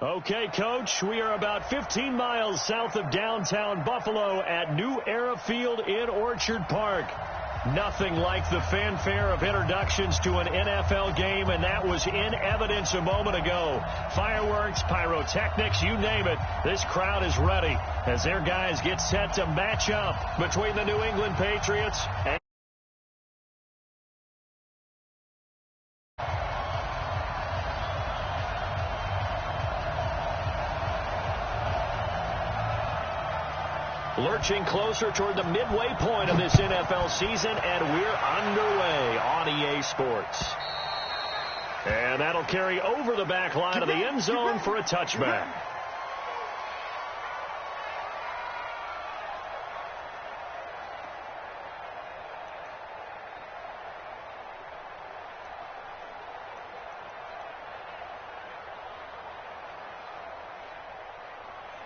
Okay, Coach, we are about 15 miles south of downtown Buffalo at New Era Field in Orchard Park. Nothing like the fanfare of introductions to an NFL game, and that was in evidence a moment ago. Fireworks, pyrotechnics, you name it. This crowd is ready as their guys get set to match up between the New England Patriots and lurching closer toward the midway point of this NFL season, and we're underway on EA Sports. And that'll carry over the back line of the end zone for a touchback.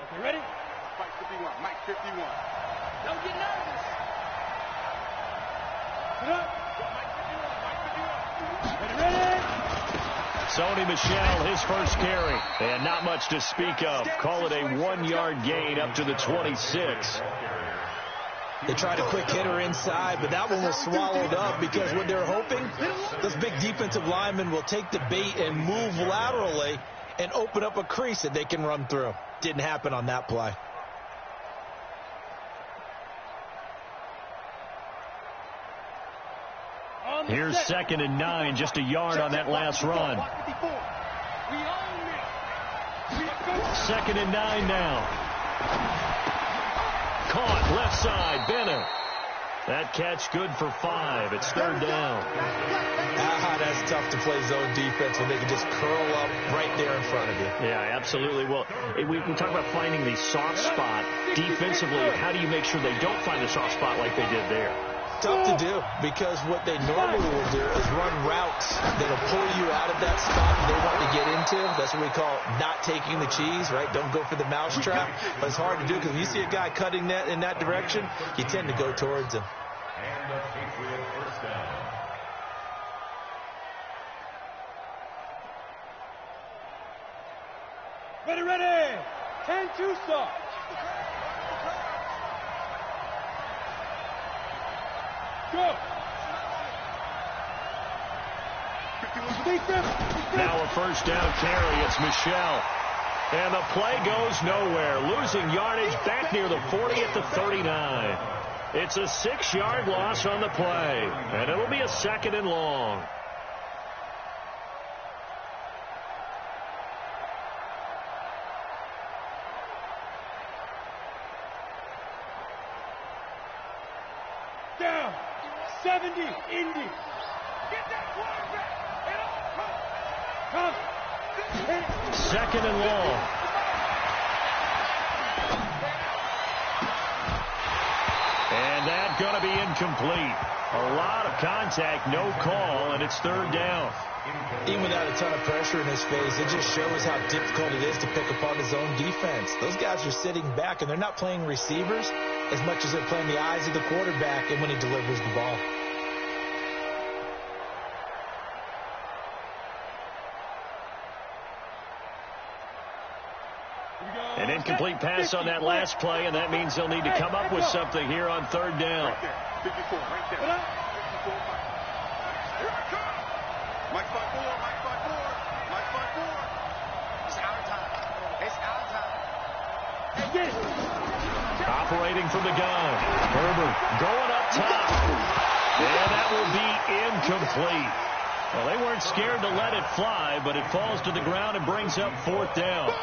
Okay, ready? Mike 51, Mike 51. Don't get nervous. Get up. Mike 51, Mike 51. Ready? Sony Michel, his first carry. And not much to speak of. Call it a 1-yard gain up to the 26. They tried a quick hitter inside, but that one was swallowed up because what they're hoping, this big defensive lineman will take the bait and move laterally and open up a crease that they can run through. Didn't happen on that play. Here's 2nd and 9, just a yard on that last run. 2nd and 9 now. Caught left side, Bennett. That catch good for 5. It's 3rd down. That's tough to play zone defense when they can just curl up right there in front of you. Yeah, absolutely. Well, we talk about finding the soft spot. Defensively, how do you make sure they don't find the soft spot like they did there? Tough to do because what they normally will do is run routes that'll pull you out of that spot they want to get into. That's what we call not taking the cheese, right? Don't go for the mousetrap. But it's hard to do because when you see a guy cutting that in that direction, you tend to go towards him. And the Patriot first down. Ready. 10-2 start. Go. Now a first down carry. It's Michel. And the play goes nowhere. Losing yardage back near the 40 at the 39. It's a 6-yard loss on the play. And it'll be a 2nd and long. Down. 70, Indy. Get that quarterback. Come. 2nd and long. And that's going to be incomplete. A lot of contact, no call, and it's 3rd down. Even without a ton of pressure in his face, it just shows how difficult it is to pick apart his own defense. Those guys are sitting back, and they're not playing receivers as much as they're playing the eyes of the quarterback and when he delivers the ball. An incomplete pass on that last play, and that means they'll need to come up with something here on 3rd down. Right there. 54, right there. 54, Here I come. Mike 54, Mike 54, Mike 54. It's our time. It's our time. Hey, get it. Operating from the gun. Herbert going up top. And that will be incomplete. Well, they weren't scared to let it fly, but it falls to the ground and brings up 4th down.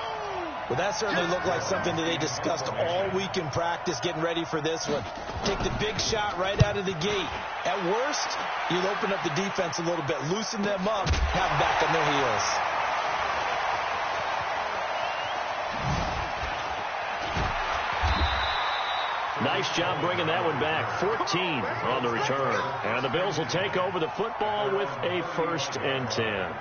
Well, that certainly looked like something that they discussed all week in practice, getting ready for this one. Take the big shot right out of the gate. At worst, you'll open up the defense a little bit, loosen them up, have them back on their heels. Nice job bringing that one back. 14 on the return. And the Bills will take over the football with a 1st and 10.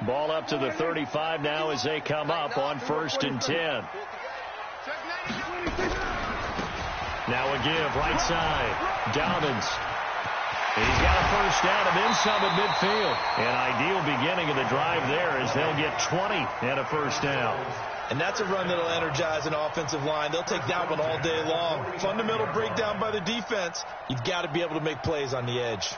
Ball up to the 35 now as they come up on 1st and 10. Now a give, right side. Downins. He's got a first down and then some at midfield. An ideal beginning of the drive there as they'll get 20 and a first down. And that's a run that'll energize an offensive line. They'll take that one all day long. Fundamental breakdown by the defense. You've got to be able to make plays on the edge.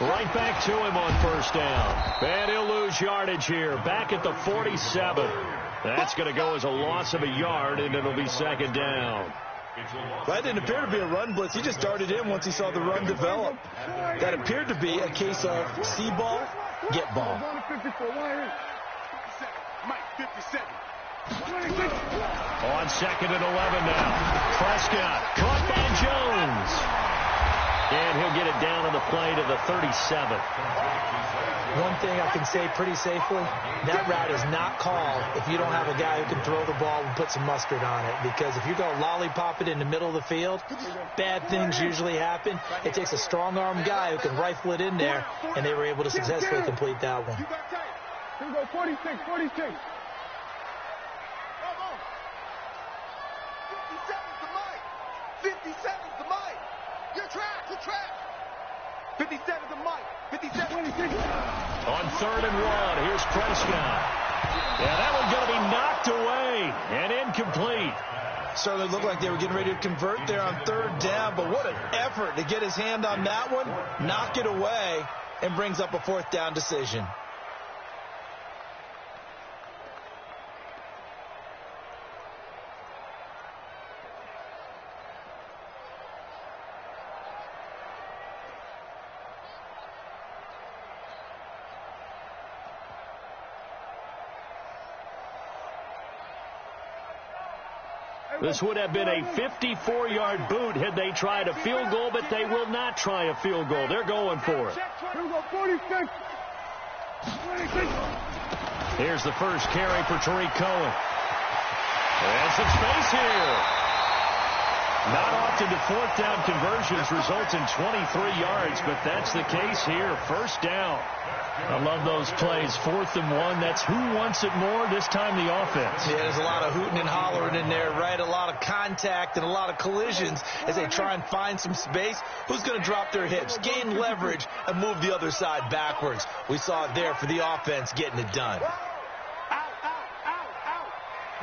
Right back to him on first down. And he'll lose yardage here. Back at the 47. That's going to go as a loss of a yard, and it'll be 2nd down. That didn't appear to be a run blitz. He just darted in once he saw the run develop. That appeared to be a case of see ball, get ball. On 2nd and 11 now. Prescott caught by Jones. And he'll get it down on the play to the 37. One thing I can say pretty safely, that route is not called if you don't have a guy who can throw the ball and put some mustard on it. Because if you're going to lollipop it in the middle of the field, bad things usually happen. It takes a strong-arm guy who can rifle it in there, and they were able to successfully complete that one. Here we go, 46. 57's the mic. 57's the mic. Your track. 57's the mic. 57. On 3rd and 1, here's Prescott. Yeah, that one's going to be knocked away and incomplete. Certainly looked like they were getting ready to convert there on 3rd down, but what an effort to get his hand on that one, knock it away, and brings up a 4th down decision. This would have been a 54-yard boot had they tried a field goal, but they will not try a field goal. They're going for it. Here we go, 46. Here's the first carry for Tariq Cohen. And some space here. Not often do 4th down conversions result in 23 yards, but that's the case here. First down. I love those plays. 4th and 1. That's who wants it more, this time the offense. Yeah, there's a lot of hooting and hollering in there, right? A lot of contact and a lot of collisions as they try and find some space. Who's going to drop their hips, gain leverage, and move the other side backwards? We saw it there for the offense getting it done. Out.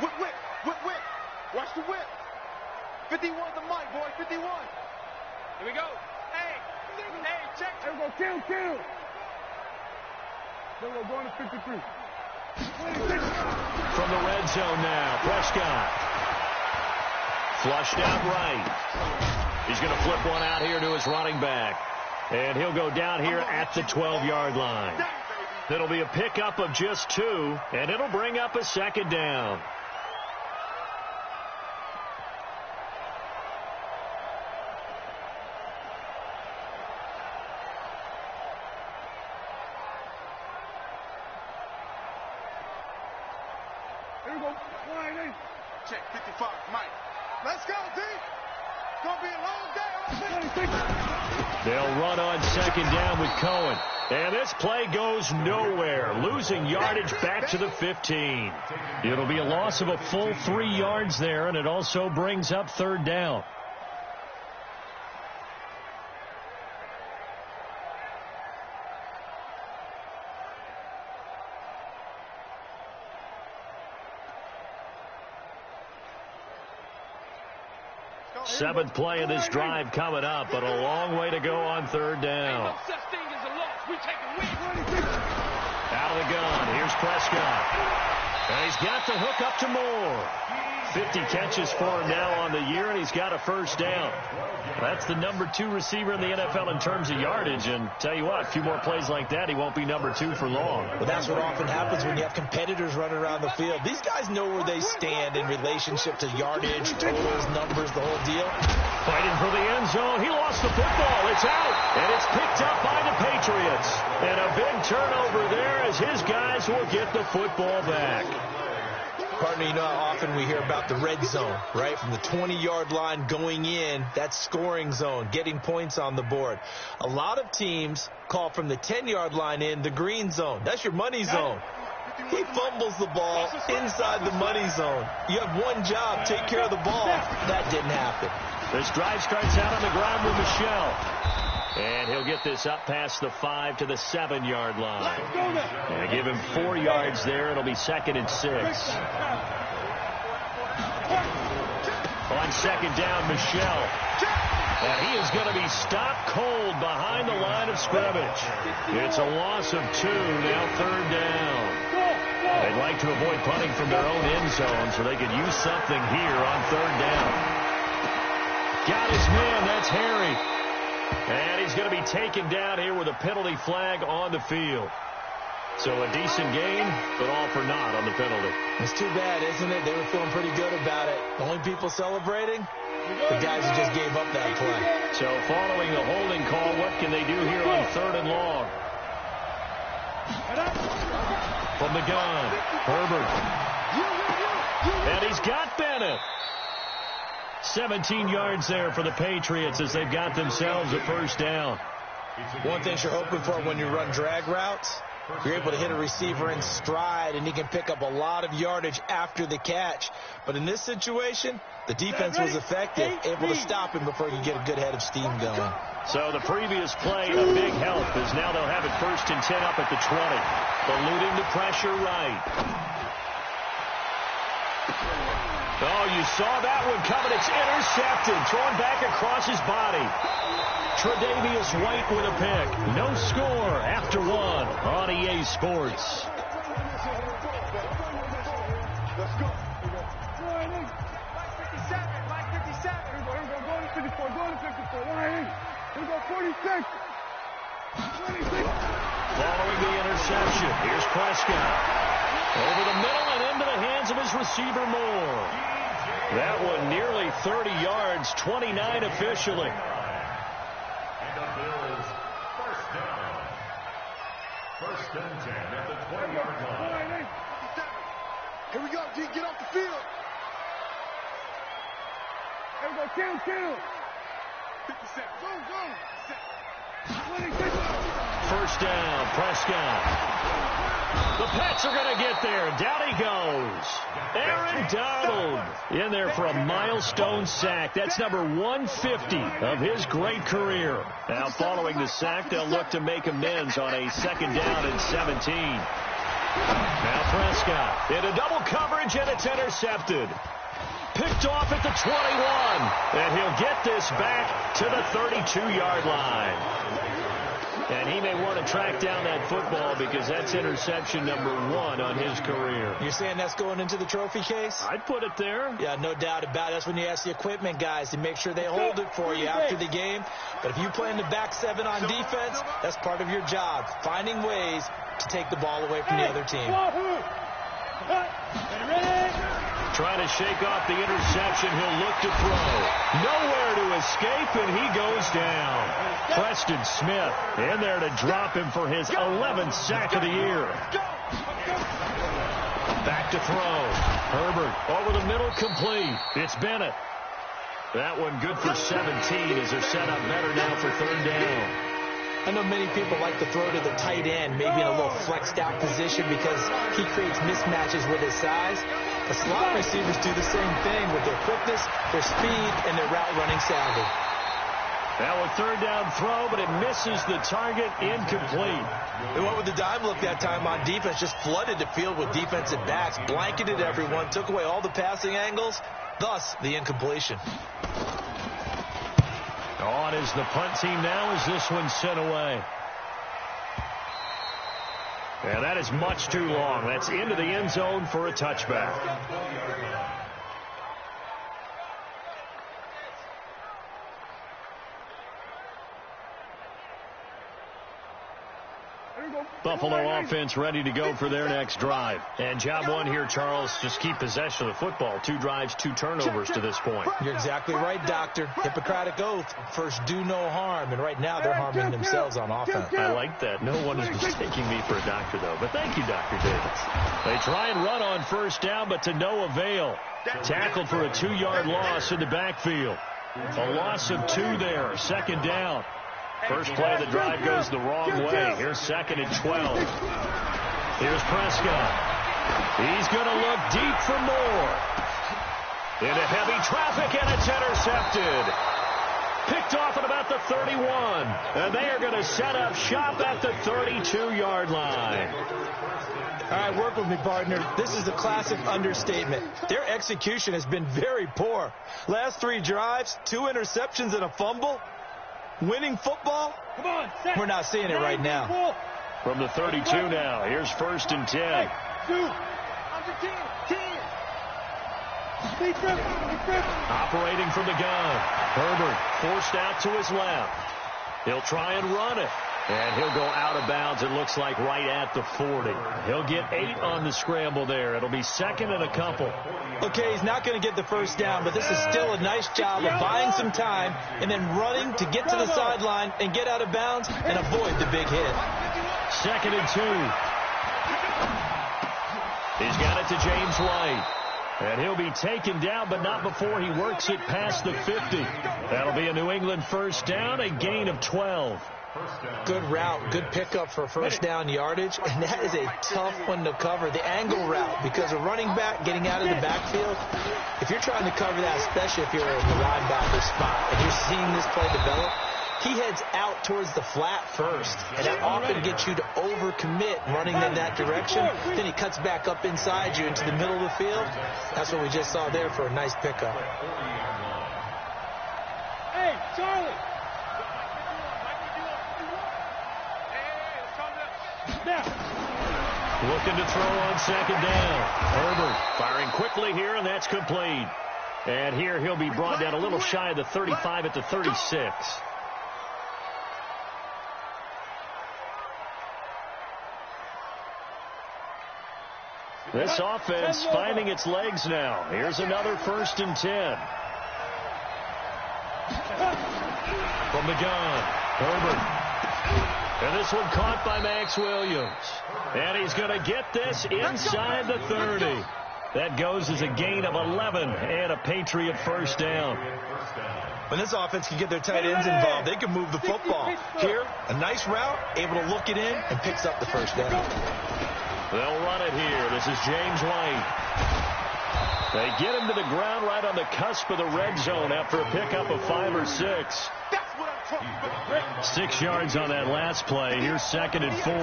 Whip. Watch the whip. 51 the mic, boy. 51. Here we go. Hey, check. Here we go, kill. Then we're going to 53. From the red zone now, Prescott. Flushed out right. He's going to flip one out here to his running back. And he'll go down here at the 12-yard line. It'll be a pickup of just 2, and it'll bring up a 2nd down. Here we go, line 8. Check 55, Mike. Let's go, D. It's going to be a long day. They'll run on 2nd down with Cohen. And this play goes nowhere. Losing yardage back to the 15. It'll be a loss of a full 3 yards there, and it also brings up 3rd down. Seventh play of this drive coming up, but a long way to go on 3rd down. No such thing as a loss. We take a win. Out of the gun, here's Prescott. And he's got the hook up to Moore. 50 catches for him now on the year, and he's got a first down. That's the number 2 receiver in the NFL in terms of yardage, and tell you what, a few more plays like that, he won't be number 2 for long. Well, that's what often happens when you have competitors running around the field. These guys know where they stand in relationship to yardage, totals, numbers, the whole deal. Fighting for the end zone. He lost the football. It's out, and it's picked up by the Patriots. And a big turnover there as his guys will get the football back. Partner, you know how often we hear about the red zone, right? From the 20-yard line going in, that's scoring zone, getting points on the board. A lot of teams call from the 10-yard line in the green zone. That's your money zone. He fumbles the ball inside the money zone. You have one job, take care of the ball. That didn't happen. This drive starts out on the ground with Michelle. And he'll get this up past the 5 to the 7-yard line. And give him 4 yards there. It'll be 2nd and 6. On 2nd down, Michelle. And he is going to be stopped cold behind the line of scrimmage. It's a loss of 2, now 3rd down. They'd like to avoid punting from their own end zone so they could use something here on 3rd down. Got his man, that's Harry. And he's going to be taken down here with a penalty flag on the field. So a decent game, but all for naught on the penalty. It's too bad, isn't it? They were feeling pretty good about it. The only people celebrating, the guys who just gave up that play. So following the holding call, what can they do here on 3rd and long? From the gun, Herbert. And he's got Bennett. 17 yards there for the Patriots as they've got themselves a 1st down. One thing you're hoping for when you run drag routes, you're able to hit a receiver in stride, and he can pick up a lot of yardage after the catch. But in this situation, the defense was effective, able to stop him before he could get a good head of steam going. So the previous play, a big help, as now they'll have it 1st and 10 up at the 20. Eluding the pressure right. Oh, you saw that one coming. It's intercepted. Thrown back across his body. Tre'Davious White with a pick. No score after 1 on EA Sports. Let's go. Mike 57. Here we go. Go to 54. Go to 54. Here we go. 46. 26. Following the interception, here's Prescott. Over the middle and into the hands of his receiver Moore. That one nearly 30 yards, 29 officially. And the Bills, 1st down. 1st and 10 at the 20-yard line. Here we go, D. Get off the field. Here we go. Count. 57. Go. 26. 1st down, Prescott. The Pats are going to get there. Down he goes. Aaron Donald in there for a milestone sack. That's number 150 of his great career. Now following the sack, they'll look to make amends on a 2nd down and 17. Now Prescott into double coverage, and it's intercepted. Picked off at the 21. And he'll get this back to the 32-yard line. And he may want to track down that football because that's interception number 1 on his career. You're saying that's going into the trophy case? I'd put it there. Yeah, no doubt about it. That's when you ask the equipment guys to make sure they hold it for you after the game. But if you play in the back 7 on defense, that's part of your job, finding ways to take the ball away from the other team. Trying to shake off the interception. He'll look to throw. Nowhere to escape, and he goes down. Preston Smith in there to drop him for his 11th sack of the year. Back to throw. Herbert over the middle, complete. It's Bennett. That one good for 17 as they're set up better now for 3rd down. I know many people like to throw to the tight end, maybe in a little flexed out position because he creates mismatches with his size. The slot receivers do the same thing with their quickness, their speed, and their route running savvy. Now a 3rd down throw, but it misses the target, incomplete. They went with the dime look that time on defense, just flooded the field with defensive backs, blanketed everyone, took away all the passing angles, thus the incompletion. On is the punt team now as this one's sent away. And that is much too long. That's into the end zone for a touchback. Here we Buffalo offense ready to go for their next drive. And job one here, Charles, just keep possession of the football. 2 drives, 2 turnovers to this point. You're exactly right, Doctor. Hippocratic oath. First, do no harm. And right now, they're harming themselves on offense. I like that. No one is mistaking me for a doctor, though. But thank you, Dr. Davis. They try and run on first down, but to no avail. Tackled for a 2-yard loss in the backfield. A loss of 2 there. Second down. First play of the drive goes the wrong way. Here's 2nd and 12. Here's Prescott. He's going to look deep for more. Into heavy traffic, and it's intercepted. Picked off at about the 31. And they are going to set up shop at the 32-yard line. All right, work with me, partner. This is a classic understatement. Their execution has been very poor. Last 3 drives, 2 interceptions and a fumble. Winning football? Come on, We're not seeing it right now. From the 32 now, here's 1st and 10. 2. On the 10. Operating from the gun. Herbert forced out to his left. He'll try and run it. And he'll go out of bounds, it looks like, right at the 40. He'll get 8 on the scramble there. It'll be 2nd and a couple. Okay, he's not going to get the first down, but this is still a nice job of buying some time and then running to get to the sideline and get out of bounds and avoid the big hit. 2nd and 2. He's got it to James White. And he'll be taken down, but not before he works it past the 50. That'll be a New England first down, a gain of 12. Good route, good pickup for first down yardage, and that is a tough one to cover. The angle route, because a running back getting out of the backfield, if you're trying to cover that, especially if you're in the linebacker spot, and you're seeing this play develop, he heads out towards the flat first, and that often gets you to overcommit running in that direction. Then he cuts back up inside you into the middle of the field. That's what we just saw there for a nice pickup. Hey, Charlie. Looking to throw on 2nd down. Herbert firing quickly here, and that's complete. And here he'll be brought down a little shy of the 35 at the 36. This offense finding its legs now. Here's another 1st and 10. From the gun, Herbert. And this one caught by Max Williams. And he's going to get this inside the 30. That goes as a gain of 11 and a Patriot first down. When this offense can get their tight ends involved, they can move the football. Here, a nice route, able to look it in, and picks up the first down. They'll run it here. This is James White. They get him to the ground right on the cusp of the red zone after a pickup of 5 or 6. 6 yards on that last play. Here's 2nd and 4.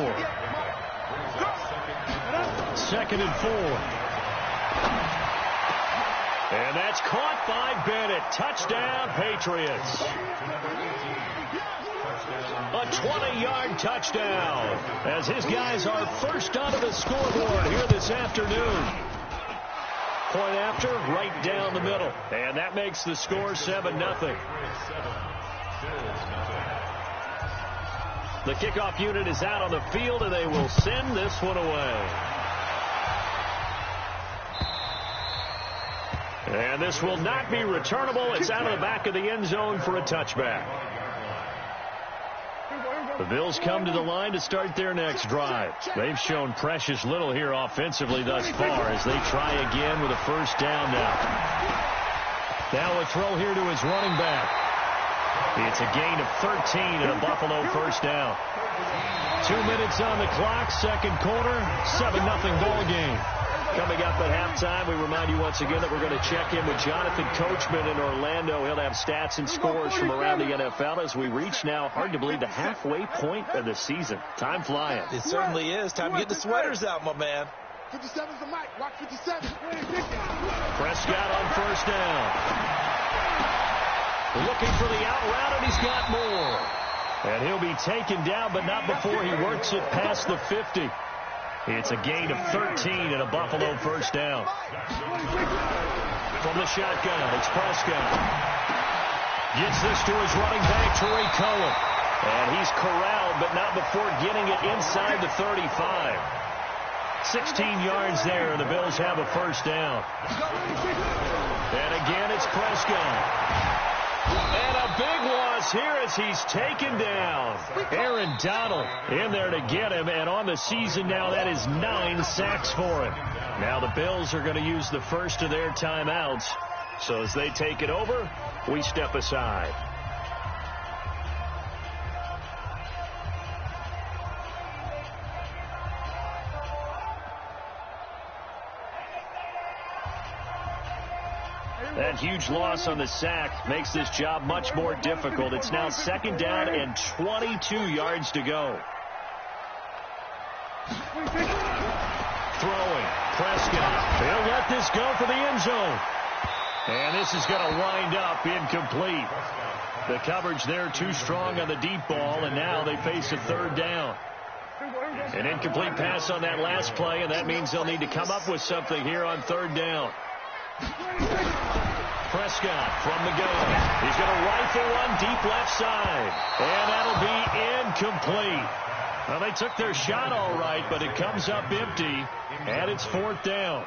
2nd and 4. And that's caught by Bennett. Touchdown, Patriots. A 20-yard touchdown as his guys are first onto the scoreboard here this afternoon. Point after, right down the middle. And that makes the score 7-0. The kickoff unit is out on the field, and they will send this one away. And this will not be returnable. It's out of the back of the end zone for a touchback. The Bills come to the line to start their next drive. They've shown precious little here offensively thus far as they try again with a first down now. Now a throw here to his running back. It's a gain of 13 and a Buffalo first down. 2 minutes on the clock, second quarter, 7-0 ball game. Coming up at halftime, we remind you once again that we're going to check in with Jonathan Coachman in Orlando. He'll have stats and scores from around the NFL as we reach now, hard to believe, the halfway point of the season. Time flying. It certainly is. Time to get the sweaters out, my man. 57's the mic. Watch 57. Prescott on first down. Looking for the out route, and he's got more. And he'll be taken down, but not before he works it past the 50. It's a gain of 13 and a Buffalo first down. From the shotgun, it's Prescott. Gets this to his running back, Tariq Cohen. And he's corralled, but not before getting it inside the 35. 16 yards there, and the Bills have a first down. And again, it's Prescott. And a big loss here as he's taken down. Aaron Donald in there to get him, and on the season now, that is 9 sacks for him. Now the Bills are going to use the first of their timeouts. So as they take it over, we step aside. That huge loss on the sack makes this job much more difficult. It's now 2nd down and 22 yards to go. Throwing. Prescott. They'll let this go for the end zone. And this is going to wind up incomplete. The coverage there too strong on the deep ball, and now they face a 3rd down. An incomplete pass on that last play, and that means they'll need to come up with something here on 3rd down. Prescott from the gun. He's going to rifle one deep left side. And that'll be incomplete. Well, they took their shot all right, but it comes up empty, and it's 4th down.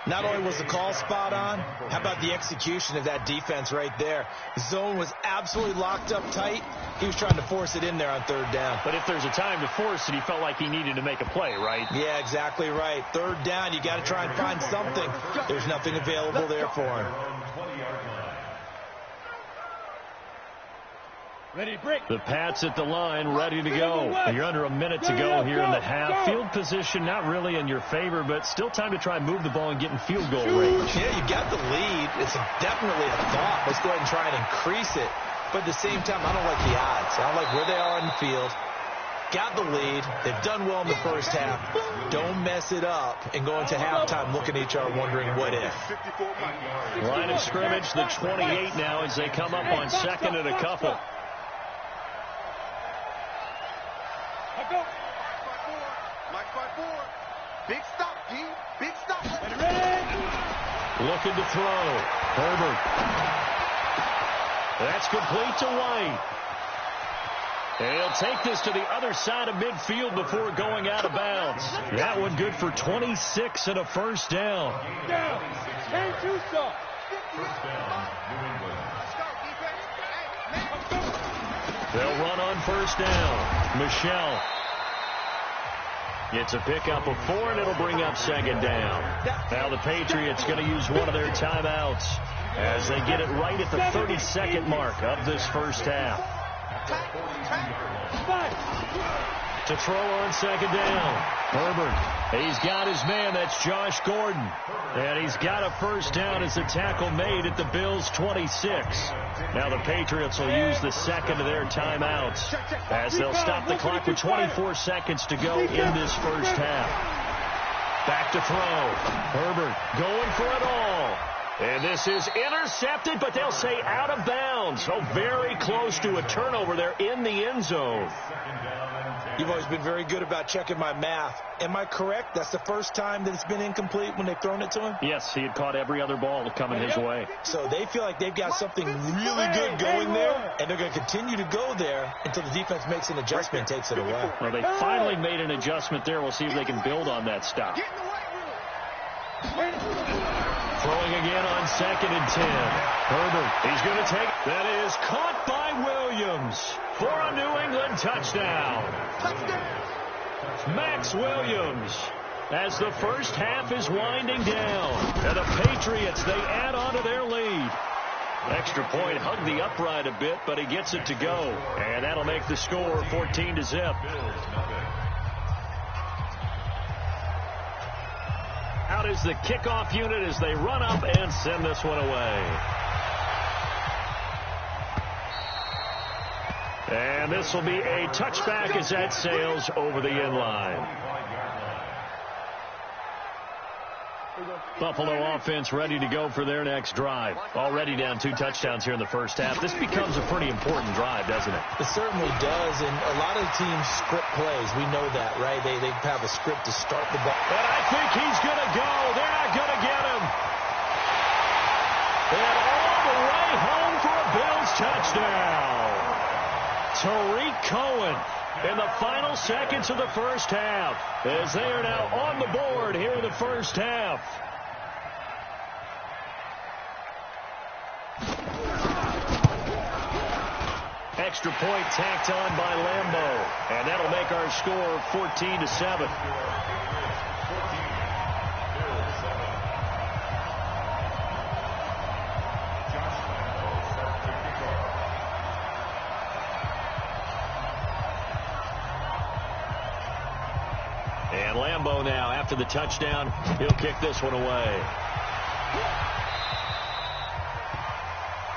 Not only was the call spot on, how about the execution of that defense right there? The zone was absolutely locked up tight. He was trying to force it in there on 3rd down. But if there's a time to force it, he felt like he needed to make a play, right? Yeah, exactly right. 3rd down, you got to try and find something. There's nothing available there for him. Ready, break. The Pats at the line, ready to go. You're under a minute to go here in the half. Field position not really in your favor, but still time to try and move the ball and get in field goal range. Yeah, you got the lead. It's definitely a thought. Let's go ahead and try and increase it. But at the same time, I don't like the odds. I don't like where they are on the field. Got the lead. They've done well in the first half. Don't mess it up and go into halftime looking at each other wondering what if. Line of scrimmage, the 28 now as they come up on 2nd and a couple. Big stop, D. Big stop. Looking to throw. Herbert. That's complete to White. And he'll take this to the other side of midfield before going out of bounds. That one good for 26 and a first down. Down. Ain't too soft. They'll run on first down. Michelle. It's a pickup of 4, and it'll bring up 2nd down. Now the Patriots going to use one of their timeouts as they get it right at the 32nd mark of this first half. To throw on 2nd down. Herbert. He's got his man. That's Josh Gordon. And he's got a first down as the tackle made at the Bills' 26. Now the Patriots will use the 2nd of their timeouts as they'll stop the clock with 24 seconds to go in this first half. Back to throw. Herbert going for it all. And this is intercepted, but they'll say out of bounds. So very close to a turnover there in the end zone. You've always been very good about checking my math. Am I correct? That's the first time that it's been incomplete when they've thrown it to him? Yes, he had caught every other ball coming his way. So they feel like they've got something really good going there, and they're going to continue to go there until the defense makes an adjustment and takes it away. Well, they finally made an adjustment there. We'll see if they can build on that stop. Throwing again on 2nd and 10. Herbert, he's going to take. That is caught by Williams for a New England touchdown. Max Williams as the first half is winding down. And the Patriots, they add on to their lead. Extra point, hugged the upright a bit, but he gets it to go. And that'll make the score 14-0. Out is the kickoff unit as they run up and send this one away. And this will be a touchback as that sails over the end line. Buffalo offense ready to go for their next drive. Already down 2 touchdowns here in the first half. This becomes a pretty important drive, doesn't it? It certainly does, and a lot of teams script plays. We know that, right? They have a script to start the ball. But I think he's going to go. They're not going to get him. And all the way home for a Bills touchdown. Tariq Cohen in the final seconds of the first half, as they are now on the board here in the first half. Extra point tacked on by Lambeau, and that'll make our score 14-7. And Lambeau now, after the touchdown, he'll kick this one away.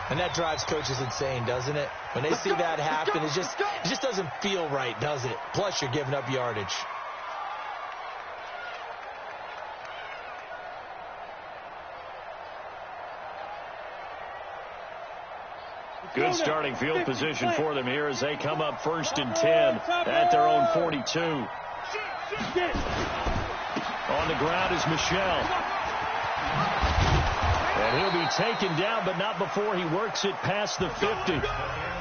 And that drives coaches insane, doesn't it? When they see that happen, it just doesn't feel right, does it? Plus, you're giving up yardage. Good starting field position for them here as they come up 1st and 10 at their own 42. On the ground is Michel. And he'll be taken down, but not before he works it past the 50.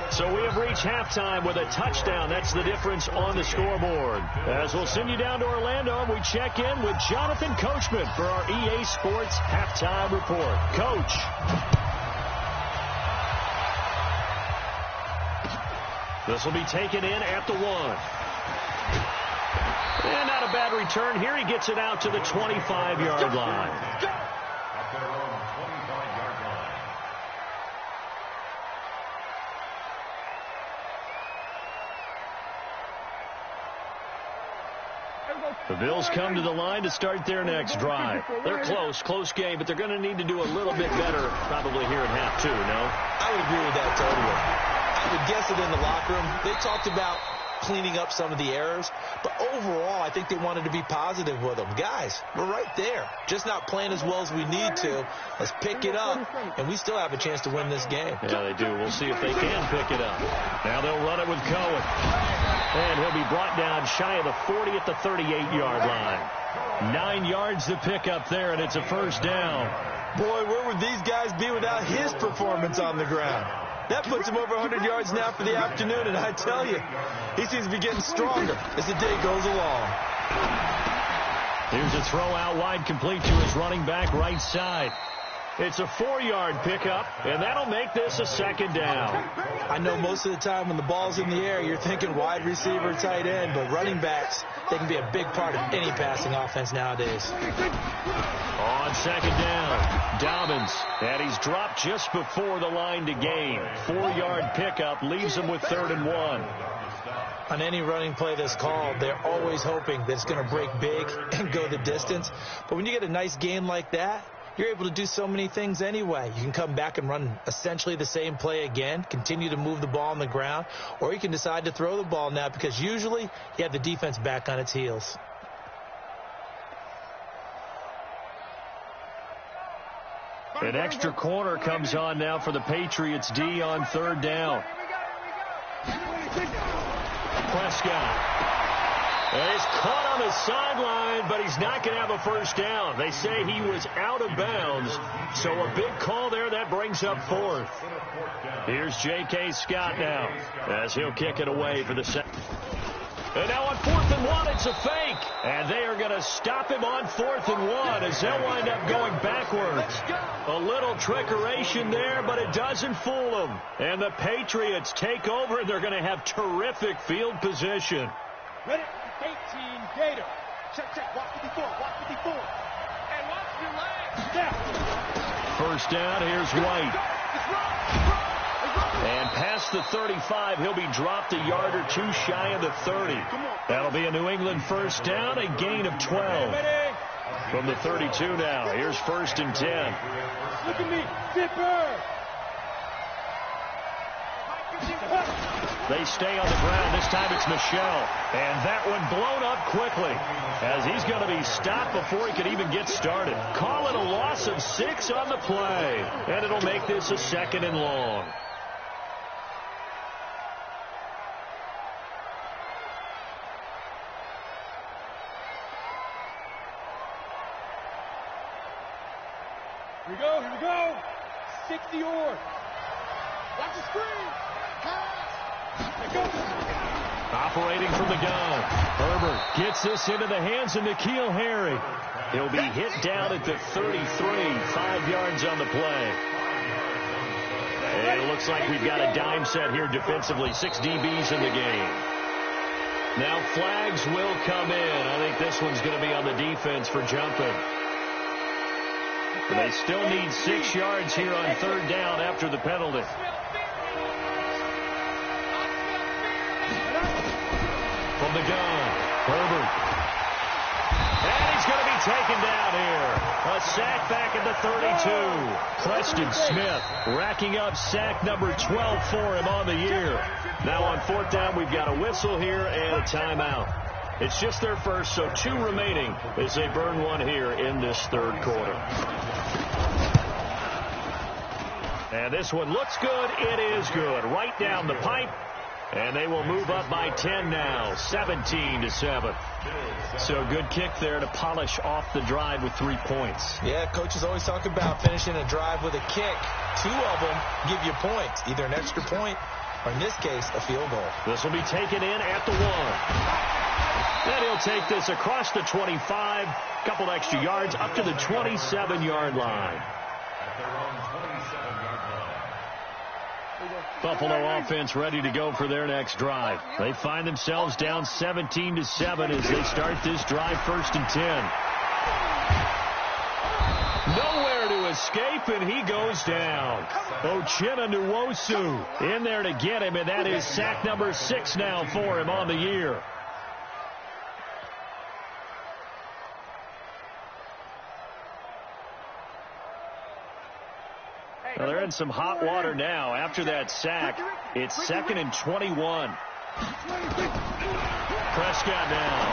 So we have reached halftime with a touchdown. That's the difference on the scoreboard. As we'll send you down to Orlando, and we check in with Jonathan Coachman for our EA Sports Halftime Report. Coach. This will be taken in at the 1. And not a bad return here. He gets it out to the 25-yard line. At their own 25-yard line. The Bills come to the line to start their next drive. They're close game, but they're going to need to do a little bit better probably here in half 2, no? I would agree with that totally. I would guess it in the locker room. They talked about cleaning up some of the errors, but overall, I think they wanted to be positive with them. Guys, we're right there. Just not playing as well as we need to. Let's pick it up, and we still have a chance to win this game. Yeah, they do. We'll see if they can pick it up. Now they'll run it with Cohen. And he'll be brought down shy of the 40 at the 38-yard line. 9 yards to pick up there, and it's a first down. Boy, where would these guys be without his performance on the ground? That puts him over 100 yards now for the afternoon, and I tell you, he seems to be getting stronger as the day goes along. Here's a throw out wide, complete to his running back right side. It's a 4-yard pickup, and that'll make this a second down. I know most of the time when the ball's in the air, you're thinking wide receiver, tight end, but running backs, they can be a big part of any passing offense nowadays. On second down, Dobbins, and he's dropped just before the line to gain. 4-yard pickup leaves him with 3rd and 1. On any running play that's called, they're always hoping that it's going to break big and go the distance. But when you get a nice gain like that, you're able to do so many things anyway. You can come back and run essentially the same play again, continue to move the ball on the ground, or you can decide to throw the ball now because usually you have the defense back on its heels. An extra corner comes on now for the Patriots D on 3rd down. Prescott. He's caught on the sideline, but he's not going to have a first down. They say he was out of bounds, so a big call there. That brings up 4th. Here's J.K. Scott now as he'll kick it away for the second. And now on 4th and 1, it's a fake. And they are going to stop him on 4th and 1 as they'll wind up going backwards. A little trickeration there, but it doesn't fool them. And the Patriots take over, and they're going to have terrific field position. Ready? 18, Gator. Check. Watch 54. And watch your legs. Step. First down, here's White. And past the 35, he'll be dropped a yard or 2 shy of the 30. That'll be a New England first down, a gain of 12. From the 32 now, here's 1st and 10. Look at me. Zipper. They stay on the ground. This time it's Michel. And that one blown up quickly as he's going to be stopped before he could even get started. Call it a loss of 6 on the play. And it'll make this a 2nd and long. Here we go. 60 or. Watch the screen. Pass. Operating from the gun. Herbert gets this into the hands of N'Keal Harry. He'll be hit down at the 33, 5 yards on the play. And it looks like we've got a dime set here defensively. 6 DBs in the game. Now flags will come in. I think this one's going to be on the defense for jumping. But they still need 6 yards here on 3rd down after the penalty. From the gun, Herbert. And he's going to be taken down here. A sack back at the 32. Preston Smith racking up sack number 12 for him on the year. Now on 4th down, we've got a whistle here and a timeout. It's just their first, so 2 remaining as they burn one here in this 3rd quarter. And this one looks good. It is good. Right down the pipe. And they will move up by 10 now, 17-7. So good kick there to polish off the drive with 3 points. Yeah, coaches always talk about finishing a drive with a kick. 2 of them give you points, either an extra point or, in this case, a field goal. This will be taken in at the 1. Then he'll take this across the 25, couple extra yards up to the 27-yard line. Buffalo offense ready to go for their next drive. They find themselves down 17-7 as they start this drive 1st and 10. Nowhere to escape, and he goes down. Uchenna Nwosu in there to get him, and that is sack number 6 now for him on the year. Well, they're in some hot water now. After that sack, it's 2nd and 21. Prescott down.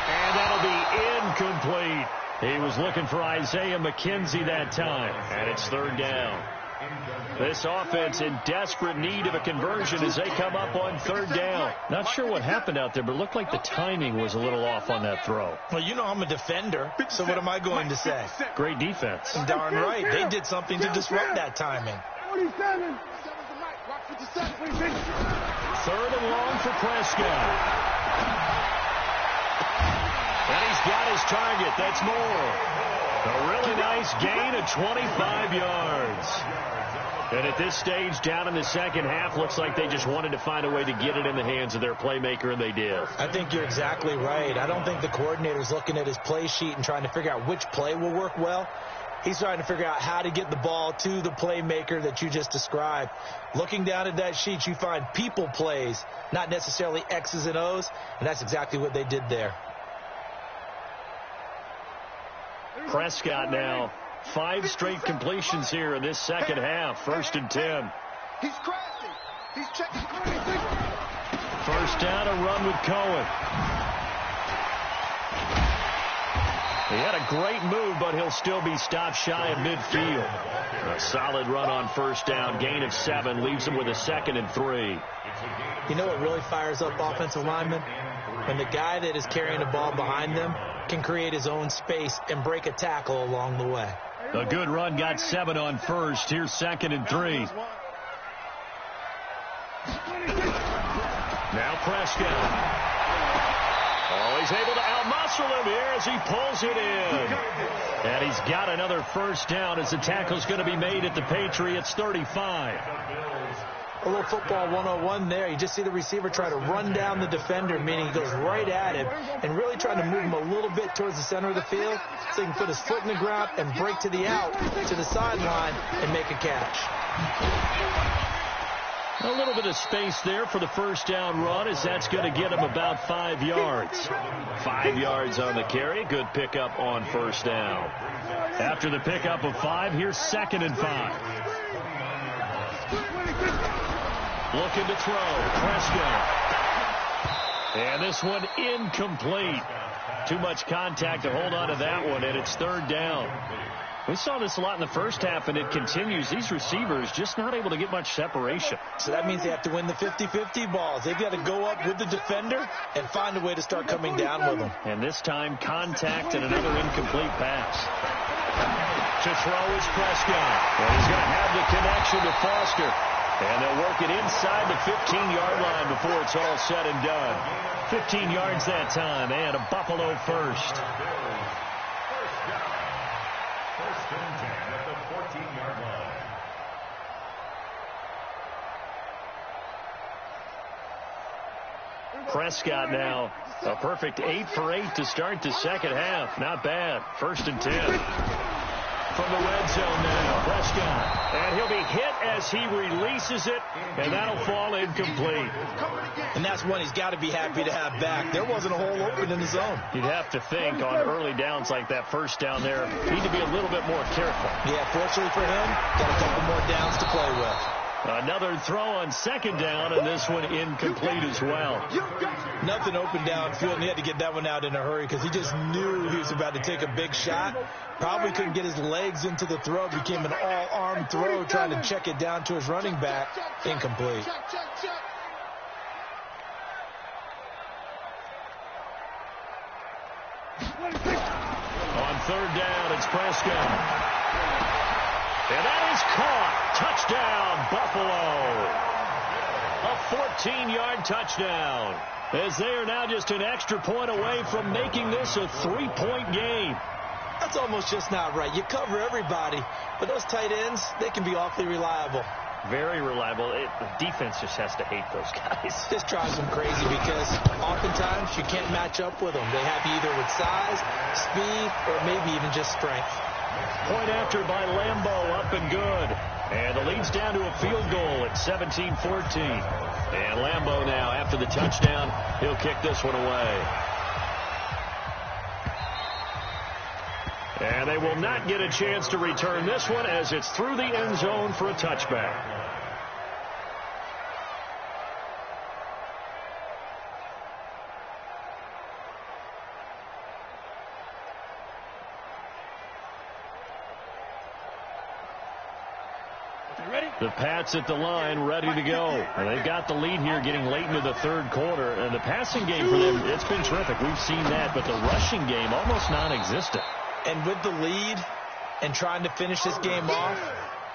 And that'll be incomplete. He was looking for Isaiah McKenzie that time. And it's 3rd down. This offense in desperate need of a conversion as they come up on 3rd down. Not sure what happened out there, but it looked like the timing was a little off on that throw. Well, you know I'm a defender, so what am I going to say? Great defense. Darn right. They did something to disrupt that timing. 47. 3rd and long for Prescott. And he's got his target. That's more. A really nice gain of 25 yards. And at this stage, down in the 2nd half, looks like they just wanted to find a way to get it in the hands of their playmaker, and they did. I think you're exactly right. I don't think the coordinator's looking at his play sheet and trying to figure out which play will work well. He's trying to figure out how to get the ball to the playmaker that you just described. Looking down at that sheet, you find people plays, not necessarily X's and O's, and that's exactly what they did there. Prescott now, 5 straight completions here in this 2nd half. 1st and 10. He's crazy. He's checking. 1st down, a run with Cohen. He had a great move, but he'll still be stopped shy of midfield. A solid run on 1st down. Gain of 7 leaves him with a 2nd and 3. You know what really fires up offensive linemen? When the guy that is carrying the ball behind them can create his own space and break a tackle along the way. A good run, got 7 on 1st. Here's 2nd and 3. Now Prescott. Oh, he's able to outmuscle him here as he pulls it in. And he's got another 1st down as the tackle's going to be made at the Patriots 35. A little football 101 there. You just see the receiver try to run down the defender, meaning he goes right at him and really trying to move him a little bit towards the center of the field so he can put his foot in the ground and break to the out, to the sideline, and make a catch. A little bit of space there for the 1st down run as that's going to get him about 5 yards. 5 yards on the carry. Good pickup on 1st down. After the pickup of 5, here's 2nd and 5. Looking to throw. Prescott. And this one incomplete. Too much contact to hold on to that one, and it's 3rd down. We saw this a lot in the 1st half, and it continues. These receivers just not able to get much separation. So that means they have to win the 50-50 balls. They've got to go up with the defender and find a way to start coming down with them. And this time, contact and another incomplete pass. To throw is Prescott. And he's going to have the connection to Foster. And they'll work it inside the 15-yard line before it's all said and done. 15 yards that time, and a Buffalo first. First down. First and 10 at the 14-yard line. Prescott now, a perfect 8 for 8 to start the second half. Not bad. First and 10. From the red zone now, Prescott. And he'll be hit as he releases it, and that'll fall incomplete. And that's one he's got to be happy to have back. There wasn't a hole open in the zone. You'd have to think on early downs like that first down there, need to be a little bit more careful. Yeah, fortunately for him, got a couple more downs to play with. Another throw on second down, and this one incomplete as well. Nothing open downfield, and he had to get that one out in a hurry because he just knew he was about to take a big shot. Probably couldn't get his legs into the throw. Became an all-arm throw, trying to check it down to his running back. Incomplete. On third down, it's Prescott. And that is caught. Touchdown, Buffalo. A 14-yard touchdown. As they are now just an extra point away from making this a 3-point game. That's almost just not right. You cover everybody, but those tight ends, they can be awfully reliable. Very reliable. The defense just has to hate those guys. This drives them crazy because oftentimes you can't match up with them. They have you either with size, speed, or maybe even just strength. Point after by Lambeau, up and good. And the lead's down to a field goal at 17-14. And Lambeau now, after the touchdown, he'll kick this one away. And they will not get a chance to return this one as it's through the end zone for a touchback. The Pats at the line, ready to go. And they've got the lead here getting late into the third quarter. And the passing game for them, it's been terrific. We've seen that. But the rushing game, almost non-existent. And with the lead and trying to finish this game off,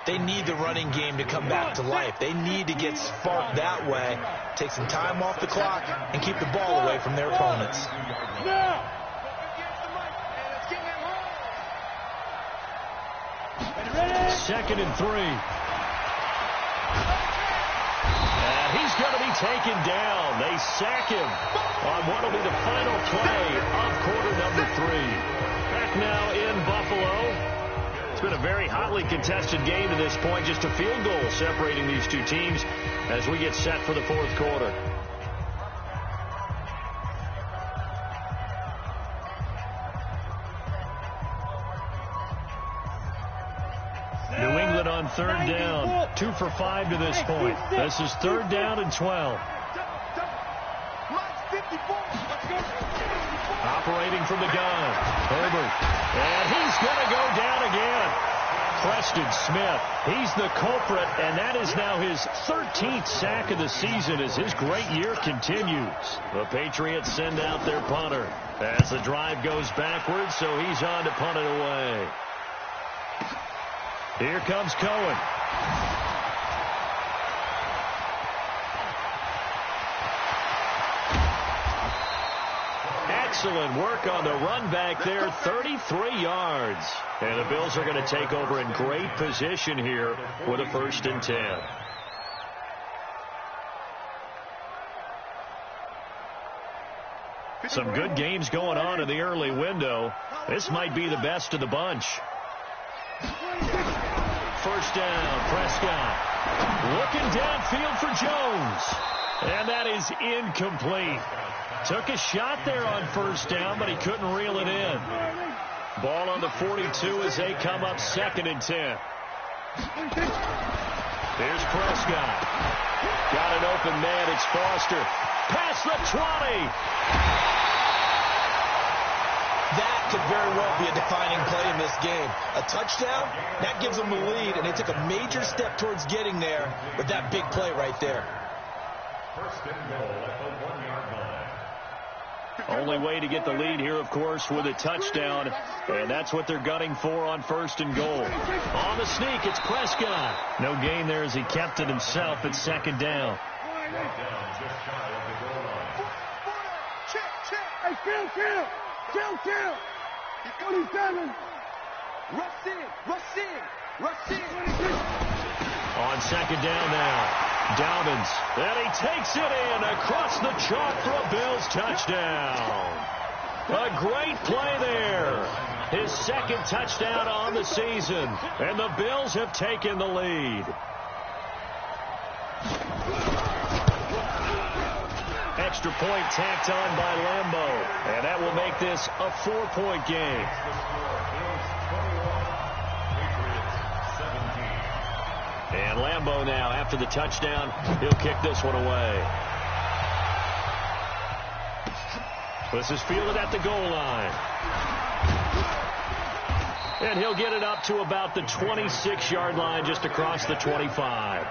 they need the running game to come back to life. They need to get sparked that way, take some time off the clock, and keep the ball away from their opponents. Second and 3. And he's going to be taken down. They sack him on what will be the final play of quarter number 3. Back now in Buffalo. It's been a very hotly contested game to this point. Just a field goal separating these two teams as we get set for the fourth quarter. New England on third down. 2 for 5 to this point. This is third down and 12. Operating from the gun. Herbert. And he's going to go down again. Preston Smith. He's the culprit, and that is now his 13th sack of the season as his great year continues. The Patriots send out their punter as the drive goes backwards, so he's on to punt it away. Here comes Cohen. Excellent work on the run back there, 33 yards. And the Bills are going to take over in great position here with a 1st and 10. Some good games going on in the early window. This might be the best of the bunch. First down, Prescott. Looking downfield for Jones. And that is incomplete. Took a shot there on first down, but he couldn't reel it in. Ball on the 42 as they come up 2nd and 10. Here's Prescott. Got an open man. It's Foster. Past the 20. That could very well be a defining play in this game. A touchdown, that gives them the lead, and they took a major step towards getting there with that big play right there. First and goal at the 1-yard line. Only way to get the lead here, of course, with a touchdown. And that's what they're gunning for on 1st and goal. On the sneak, it's Prescott. No gain there as he kept it himself at 2nd down. Just shy of the goal line. Hey, kill. 27. Rush in. On 2nd down now. Dobbins, and he takes it in across the chalk for a Bills touchdown. A great play there. His 2nd touchdown on the season, and the Bills have taken the lead. Extra point tacked on by Lambeau, and that will make this a 4-point game. And Lambeau now, after the touchdown, he'll kick this one away. This is fielded at the goal line. And he'll get it up to about the 26-yard line, just across the 25.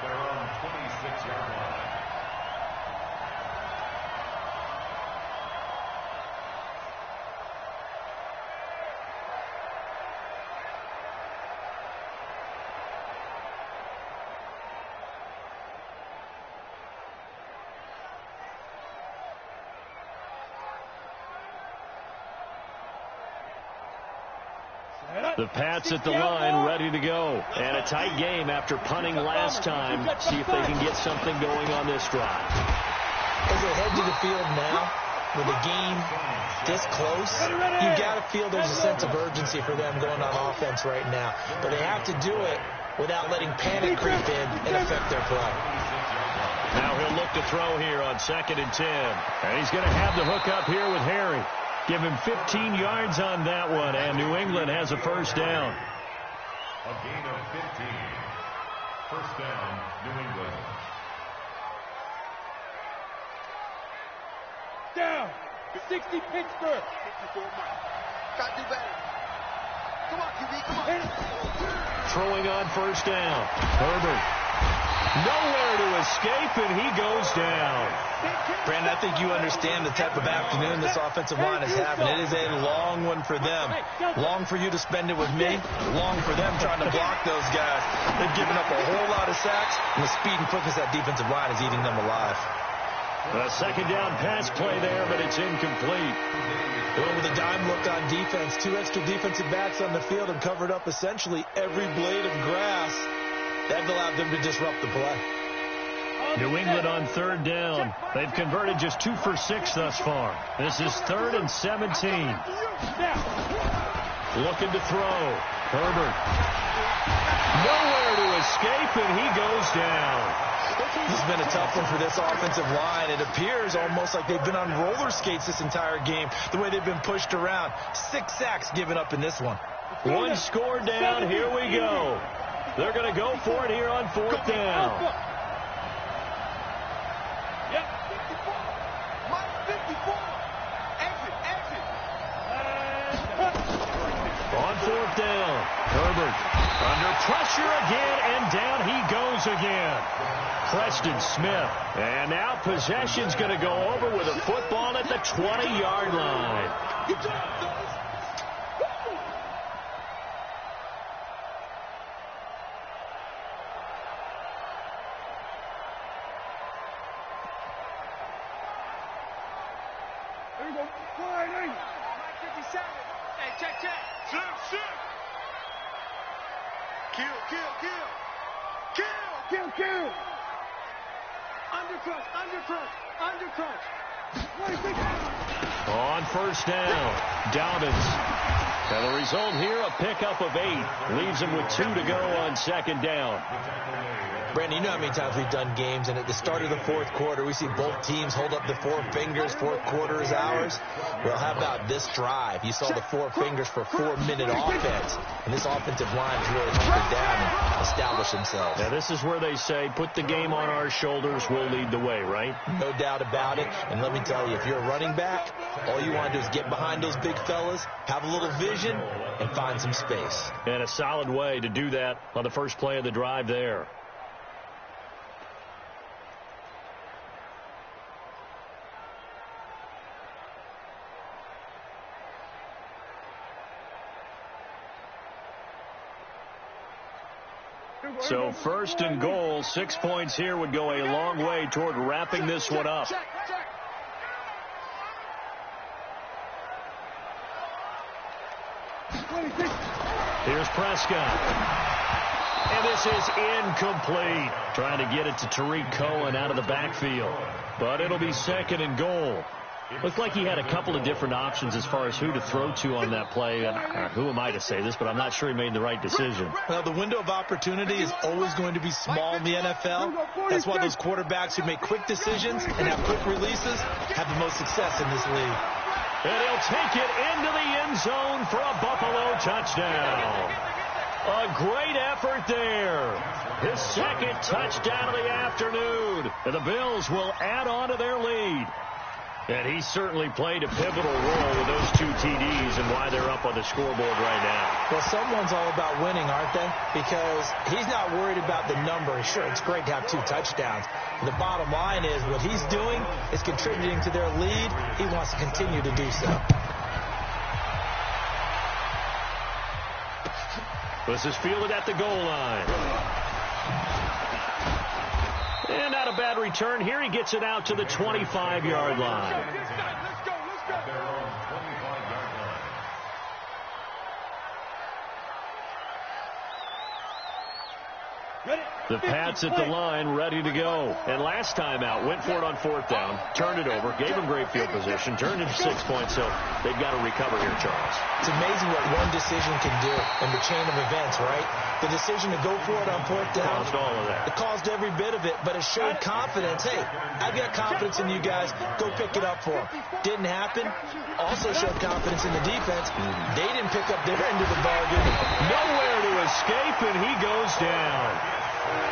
The Pats at the line, ready to go. And a tight game after punting last time. See if they can get something going on this drive. As they head to the field now, with the game this close, you got to feel there's a sense of urgency for them going on offense right now. But they have to do it without letting panic creep in and affect their play. Now he'll look to throw here on 2nd and 10. And he's going to have the hook up here with Harry. Give him 15 yards on that one, and New England has a 1st down. A gain of 15. 1st down, New England. Down. 60 Pittsburgh. 54 Mike. Got to do better. Come on, QB, come on. Throwing on 1st down. Herbert. Nowhere to escape, and he goes down. Brandon, I think you understand the type of afternoon this offensive line is having. It is a long one for them. Long for you to spend it with me. Long for them trying to block those guys. They've given up a whole lot of sacks, and the speed and quickness of that defensive line is eating them alive. A 2nd down pass play there, but it's incomplete. Well, with a dime look on defense, 2 extra defensive backs on the field and covered up essentially every blade of grass. That allowed them to disrupt the play. New England on 3rd down. They've converted just 2 for 6 thus far. This is 3rd and 17. Looking to throw. Herbert. Nowhere to escape, and he goes down. This has been a tough one for this offensive line. It appears almost like they've been on roller skates this entire game, the way they've been pushed around. 6 sacks given up in this one. 1 score down. Here we go. They're going to go for it here on 4th down. Yep. 54. Mike, 54. Exit. On 4th down. Herbert under pressure again, and down he goes again. Preston Smith. And now possession's going to go over with a football at the 20-yard line. Good job, fellas. There you go. Flying in. Mike 57. Hey, check. Shoot. Kill. Undercrush. 26. On 1st down, Dobbins. And the result here, a pickup of 8. Leaves him with 2 to go on 2nd down. Brandon, you know how many times we've done games, and at the start of the 4th quarter, we see both teams hold up the 4 fingers. 4th quarter is ours. Well, how about this drive? You saw the 4 fingers for 4-minute offense, and this offensive line has really hunkered down and established themselves. Now, this is where they say, put the game on our shoulders, we'll lead the way, right? No doubt about it. And let me tell you, if you're a running back, all you want to do is get behind those big fellas, have a little vision, and find some space. And a solid way to do that on the first play of the drive there. So first and goal, 6 points here would go a long way toward wrapping this one up. Here's Prescott. And this is incomplete. Trying to get it to Tariq Cohen out of the backfield. But it'll be second and goal. Looked like he had a couple of different options as far as who to throw to on that play. Who am I to say this, but I'm not sure he made the right decision. Well, the window of opportunity is always going to be small in the NFL. That's why those quarterbacks who make quick decisions and have quick releases have the most success in this league. And he'll take it into the end zone for a Buffalo touchdown. A great effort there. His second touchdown of the afternoon. And the Bills will add on to their lead. And he certainly played a pivotal role with those 2 TDs and why they're up on the scoreboard right now. Well, someone's all about winning, aren't they? Because he's not worried about the number. Sure, it's great to have 2 touchdowns. The bottom line is what he's doing is contributing to their lead. He wants to continue to do so. This is fielded at the goal line. And not a bad return here. He gets it out to the 25-yard line. Let's go. The Pats at the line, ready to go. And last time out, went for it on 4th down, turned it over, gave him great field position, turned into 6 points, so they've got to recover here, Charles. It's amazing what one decision can do in the chain of events, right? The decision to go for it on 4th down. Caused all of that. It caused every bit of it, but it showed confidence. Hey, I've got confidence in you guys. Go pick it up for them. Didn't happen. Also showed confidence in the defense. They didn't pick up their end of the bargain. Nowhere to escape, and he goes down.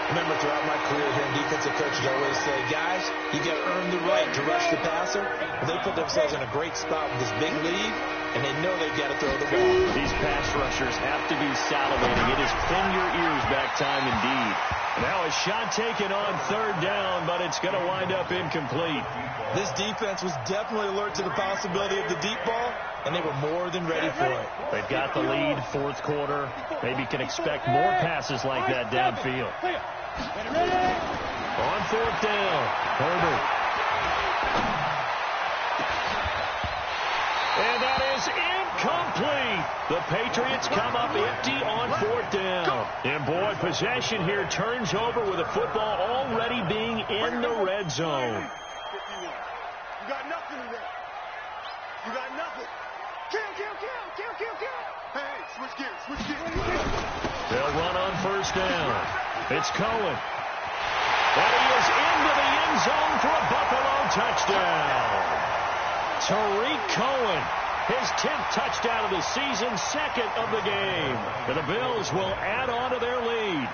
Remember, throughout my career here, defensive coaches always say, guys, you got to earn the right to rush the passer. Well, they put themselves in a great spot with this big lead, and they know they've got to throw the ball. These pass rushers have to be salivating. It is pin your ears back time indeed. Now a shot taken on 3rd down, but it's going to wind up incomplete. This defense was definitely alert to the possibility of the deep ball, and they were more than ready for it. They've got the lead, 4th quarter. Maybe can expect more passes like that downfield. On 4th down, Herbert. And that is incomplete. The Patriots come up empty on 4th down. And boy, possession here turns over with the football already being in the red zone. You got nothing today. You got nothing. Kill. Hey, switch gears. They'll run on 1st down. It's Cohen. And he is into the end zone for a Buffalo touchdown. Tariq Cohen, his 10th touchdown of the season, 2nd of the game. And the Bills will add on to their lead.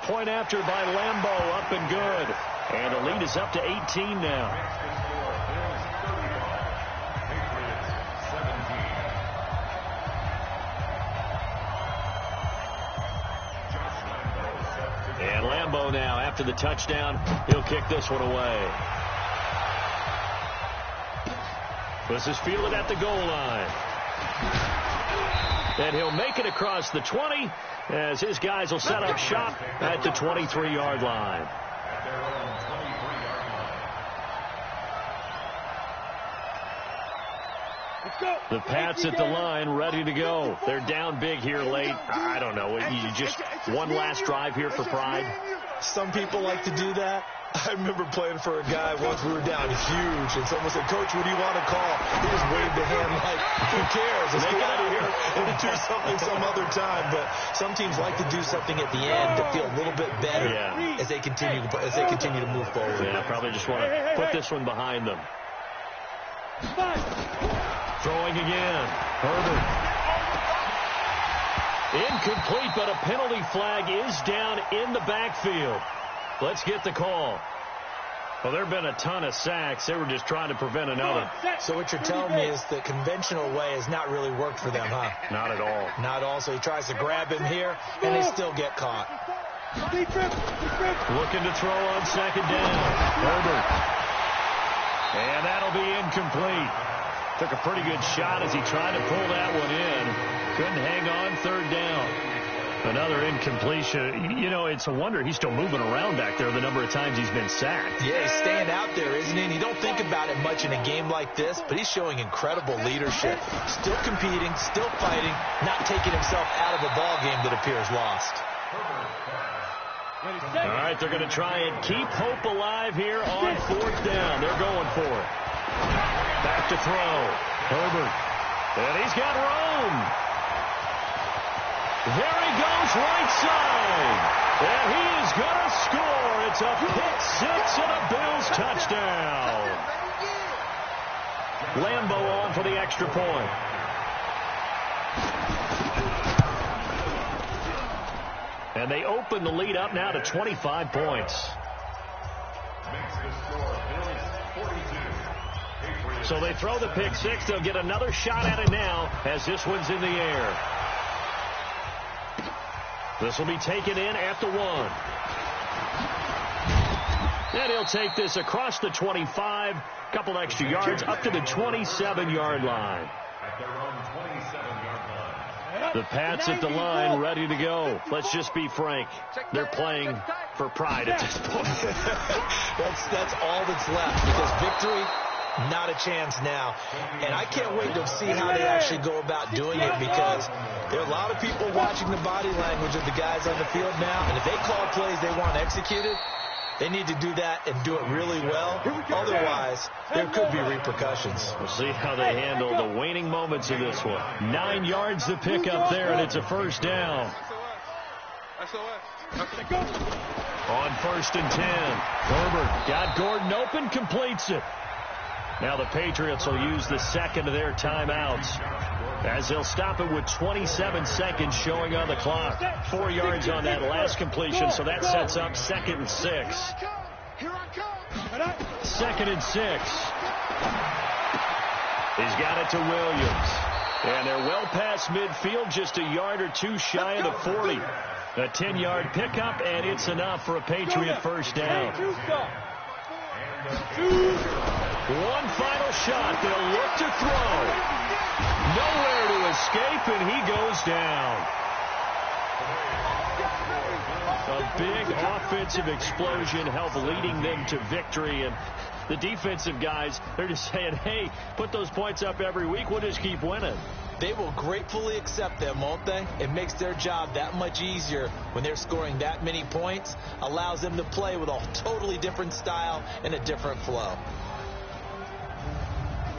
Point after by Lambeau, up and good. And the lead is up to 18 now. And Lambeau now, after the touchdown, he'll kick this one away. This is fielded at the goal line. And he'll make it across the 20 as his guys will set up shop at the 23-yard line. The Pats at the line, ready to go. They're down big here late. I don't know. You just one last drive here for pride. Some people like to do that. I remember playing for a guy once. We were down huge, and someone said, Coach, what do you want to call? He just waved a hand like, who cares? Let's get out of here and do something some other time. But some teams like to do something at the end to feel a little bit better as they continue to move forward. Yeah, probably just want to put this one behind them. Throwing again. Herbert. Incomplete, but a penalty flag is down in the backfield. Let's get the call. Well, there have been a ton of sacks. They were just trying to prevent another. So what you're telling me is the conventional way has not really worked for them, huh? Not at all. Not all. So he tries to grab him here, and they still get caught. Looking to throw on 2nd down. Herbert. And that'll be incomplete. Took a pretty good shot as he tried to pull that one in. Couldn't hang on, third down. Another incompletion. You know, it's a wonder he's still moving around back there the number of times he's been sacked. Yeah, he's staying out there, isn't he? And you don't think about it much in a game like this, but he's showing incredible leadership. Still competing, still fighting, not taking himself out of a ball game that appears lost. All right, they're going to try and keep hope alive here on fourth down. They're going for it. Back to throw. Herbert. And he's got room. There he goes, right side. And he is going to score. It's a pick six and a Bills touchdown. Lambeau on for the extra point. And they open the lead up now to 25 points. So they throw the pick six. They'll get another shot at it now as this one's in the air. This will be taken in at the 1. And he'll take this across the 25. Couple extra yards up to the 27-yard line. The Pats at the line ready to go. Let's just be frank. They're playing for pride at this point. That's all that's left because victory, not a chance now. And I can't wait to see how they actually go about doing it because there are a lot of people watching the body language of the guys on the field now. And if they call plays they want executed, they need to do that and do it really well. Otherwise, there could be repercussions. We'll see how they handle the waning moments of this one. 9 yards to pick up there, and it's a first down. On first and 10, Herbert got Gordon open, completes it. Now the Patriots will use the second of their timeouts as they'll stop it with 27 seconds showing on the clock. 4 yards on that last completion, so that sets up 2nd and 6. 2nd and 6. He's got it to Williams. And they're well past midfield, just a yard or two shy of the 40. A 10-yard pickup, and it's enough for a Patriot first down. One final shot. They'll look to throw. Nowhere to escape, and he goes down. A big offensive explosion helped leading them to victory. And the defensive guys, they're just saying, hey, put those points up every week. We'll just keep winning. They will gratefully accept them, won't they? It makes their job that much easier when they're scoring that many points. Allows them to play with a totally different style and a different flow.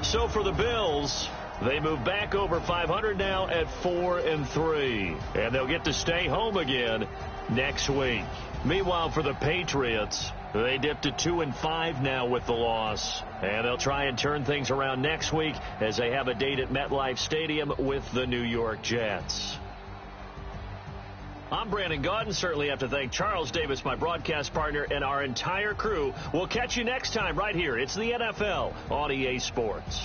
So for the Bills, they move back over 500 now at 4-3. And they'll get to stay home again next week. Meanwhile, for the Patriots, they dipped to 2-5 now with the loss. And they'll try and turn things around next week as they have a date at MetLife Stadium with the New York Jets. I'm Brandon Gaudin. Certainly have to thank Charles Davis, my broadcast partner, and our entire crew. We'll catch you next time right here. It's the NFL on EA Sports.